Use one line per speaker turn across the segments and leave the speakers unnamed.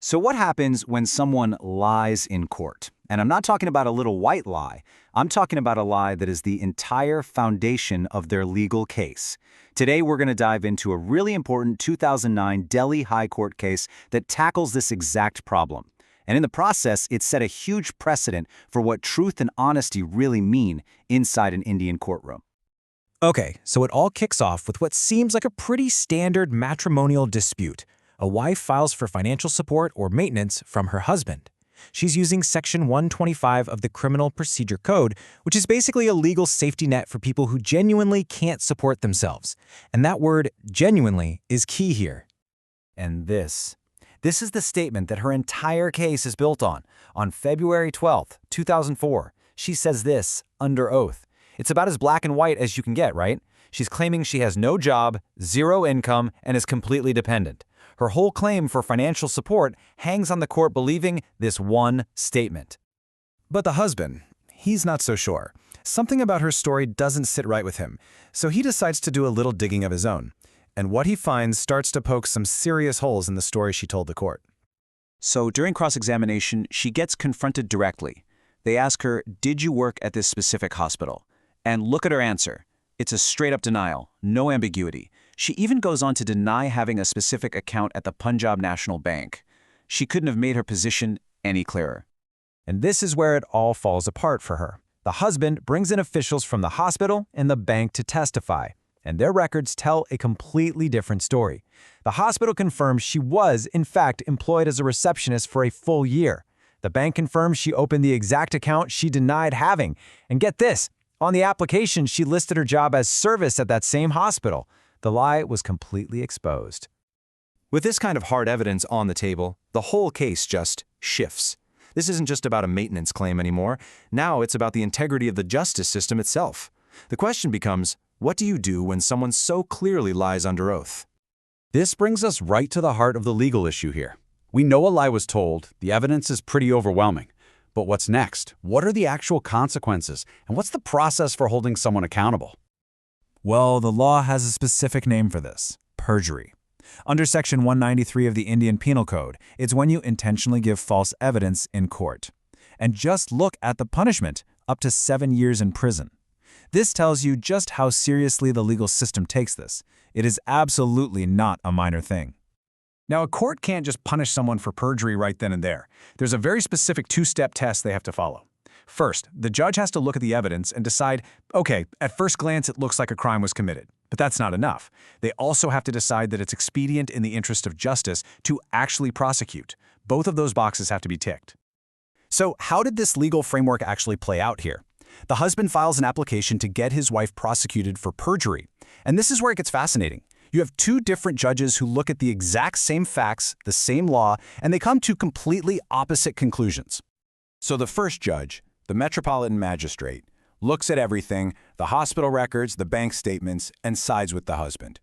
So what happens when someone lies in court? And I'm not talking about a little white lie. I'm talking about a lie that is the entire foundation of their legal case. Today, we're going to dive into a really important 2009 Delhi High Court case that tackles this exact problem. And in the process, it set a huge precedent for what truth and honesty really mean inside an Indian courtroom.
Okay, so it all kicks off with what seems like a pretty standard matrimonial dispute. A wife files for financial support or maintenance from her husband. She's using Section 125 of the Criminal Procedure Code, which is basically a legal safety net for people who genuinely can't support themselves. And that word, genuinely, is key here.
And this is the statement that her entire case is built on. On February 12, 2004, she says this, under oath. It's about as black and white as you can get, right? She's claiming she has no job, zero income, and is completely dependent. Her whole claim for financial support hangs on the court believing this one statement.
But the husband, he's not so sure. Something about her story doesn't sit right with him, so he decides to do a little digging of his own. And what he finds starts to poke some serious holes in the story she told the court.
So during cross-examination, she gets confronted directly. They ask her, "Did you work at this specific hospital?" And look at her answer. It's a straight-up denial, no ambiguity. She even goes on to deny having a specific account at the Punjab National Bank. She couldn't have made her position any clearer.
And this is where it all falls apart for her. The husband brings in officials from the hospital and the bank to testify, and their records tell a completely different story. The hospital confirms she was, in fact, employed as a receptionist for a full year. The bank confirms she opened the exact account she denied having. And get this, on the application, she listed her job as service at that same hospital. The lie was completely exposed.
With this kind of hard evidence on the table, the whole case just shifts. This isn't just about a maintenance claim anymore. Now it's about the integrity of the justice system itself. The question becomes, what do you do when someone so clearly lies under oath?
This brings us right to the heart of the legal issue here. We know a lie was told, the evidence is pretty overwhelming. But what's next? What are the actual consequences? And what's the process for holding someone accountable?
Well, the law has a specific name for this: perjury. Under Section 193 of the Indian Penal Code, it's when you intentionally give false evidence in court. And just look at the punishment, up to 7 years in prison. This tells you just how seriously the legal system takes this. It is absolutely not a minor thing.
Now, a court can't just punish someone for perjury right then and there. There's a very specific two-step test they have to follow. First, the judge has to look at the evidence and decide, okay, at first glance it looks like a crime was committed. But that's not enough. They also have to decide that it's expedient in the interest of justice to actually prosecute. Both of those boxes have to be ticked.
So how did this legal framework actually play out here? The husband files an application to get his wife prosecuted for perjury. And this is where it gets fascinating. You have two different judges who look at the exact same facts, the same law, and they come to completely opposite conclusions.
So the first judge, the Metropolitan Magistrate, looks at everything, the hospital records, the bank statements, and sides with the husband.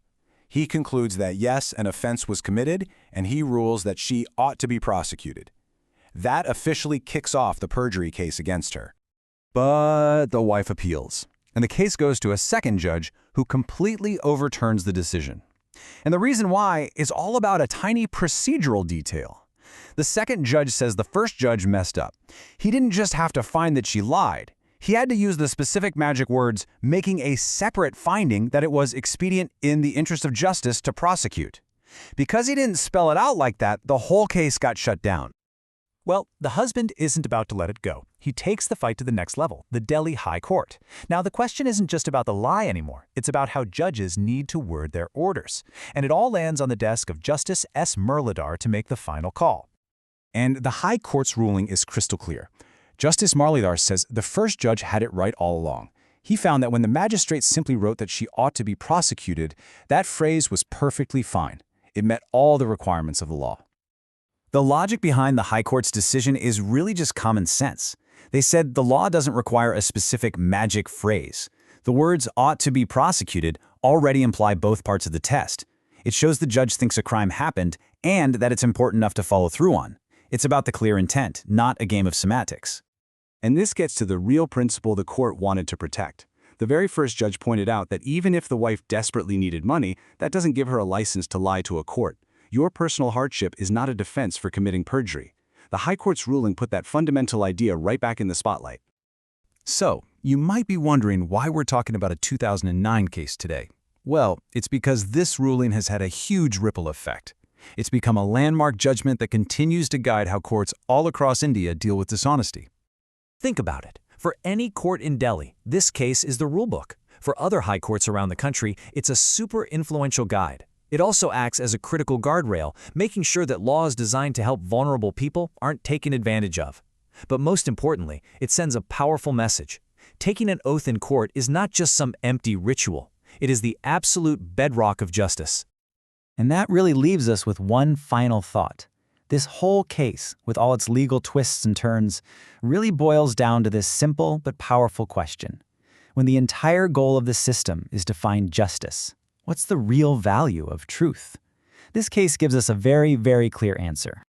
He concludes that yes, an offense was committed, and he rules that she ought to be prosecuted. That officially kicks off the perjury case against her.
But the wife appeals, and the case goes to a second judge who completely overturns the decision. And the reason why is all about a tiny procedural detail. The second judge says the first judge messed up. He didn't just have to find that she lied. He had to use the specific magic words, making a separate finding that it was expedient in the interest of justice to prosecute. Because he didn't spell it out like that, the whole case got shut down.
Well, the husband isn't about to let it go. He takes the fight to the next level, the Delhi High Court. Now, the question isn't just about the lie anymore. It's about how judges need to word their orders. And it all lands on the desk of Justice S. Murlidhar to make the final call.
And the High Court's ruling is crystal clear. Justice Murlidhar says the first judge had it right all along. He found that when the magistrate simply wrote that she ought to be prosecuted, that phrase was perfectly fine. It met all the requirements of the law. The logic behind the High Court's decision is really just common sense. They said the law doesn't require a specific magic phrase. The words ought to be prosecuted already imply both parts of the test. It shows the judge thinks a crime happened and that it's important enough to follow through on. It's about the clear intent, not a game of semantics.
And this gets to the real principle the court wanted to protect. The very first judge pointed out that even if the wife desperately needed money, that doesn't give her a license to lie to a court.
Your personal hardship is not a defense for committing perjury. The High Court's ruling put that fundamental idea right back in the spotlight.
So, you might be wondering why we're talking about a 2009 case today. Well, it's because this ruling has had a huge ripple effect. It's become a landmark judgment that continues to guide how courts all across India deal with dishonesty. Think about it. For any court in Delhi, this case is the rulebook. For other high courts around the country, it's a super influential guide. It also acts as a critical guardrail, making sure that laws designed to help vulnerable people aren't taken advantage of. But most importantly, it sends a powerful message. Taking an oath in court is not just some empty ritual. It is the absolute bedrock of justice.
And that really leaves us with one final thought. This whole case, with all its legal twists and turns, really boils down to this simple but powerful question. When the entire goal of the system is to find justice, what's the real value of truth? This case gives us a very, very clear answer.